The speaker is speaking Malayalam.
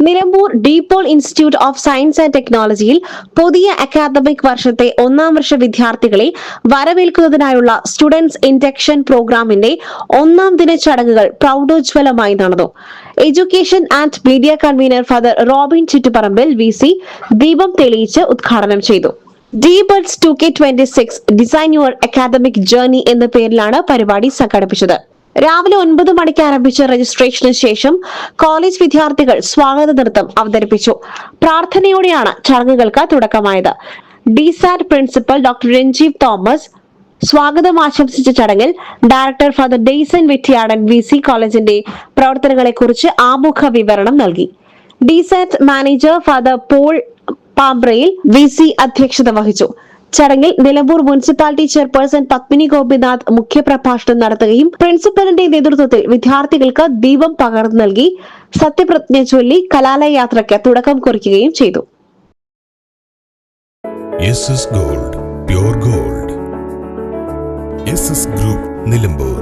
Nilambur DePaul institute of science and ടെക്നോളജിയിൽ പുതിയ അക്കാദമിക് വർഷത്തെ ഒന്നാം വർഷ വിദ്യാർത്ഥികളെ വരവേൽക്കുന്നതിനായുള്ള സ്റ്റുഡൻസ് ഇൻഡക്ഷൻ പ്രോഗ്രാമിന്റെ ഒന്നാം ദിന ചടങ്ങുകൾ പ്രൗഢോജ്വലമായി നടന്നു. Education and media convener father Robin Chuttuparambil VC ദീപം തെളിയിച്ച് ഉദ്ഘാടനം ചെയ്തു. DBUDS 2K26 design your academic journey എന്ന പേരിലാണ് പരിപാടി സംഘടിപ്പിച്ചത്. രാവിലെ 9 മണിക്ക് ആരംഭിച്ച രജിസ്ട്രേഷന് ശേഷം കോളേജ് വിദ്യാർത്ഥികൾ സ്വാഗത നൃത്തം അവതരിപ്പിച്ചു. പ്രാർത്ഥനയോടെയാണ് ചടങ്ങുകൾക്ക് തുടക്കമായത്. DSAT principal doctor Ranjeev Thomas സ്വാഗതം ആശംസിച്ച ചടങ്ങിൽ director father Dayson Vettiyadan VC കോളേജിന്റെ പ്രവർത്തനങ്ങളെക്കുറിച്ച് ആമുഖ വിവരണം നൽകി. DSAT manager father Paul Pambrayil VC അധ്യക്ഷത വഹിച്ചു. ചടങ്ങിൽ നിലമ്പൂർ മുനിസിപ്പാലിറ്റി ചെയർപേഴ്സൺ പത്മിനി ഗോപിനാഥ് മുഖ്യപ്രഭാഷണം നടത്തുകയും പ്രിൻസിപ്പലിന്റെ നേതൃത്വത്തിൽ വിദ്യാർത്ഥികൾക്ക് ദീപം പകർന്നു നൽകി സത്യപ്രതിജ്ഞ ചൊല്ലി കലാലയ യാത്രയ്ക്ക് തുടക്കം കുറിക്കുകയും ചെയ്തു. SS Gold, pure gold. SS Group, Nilambur.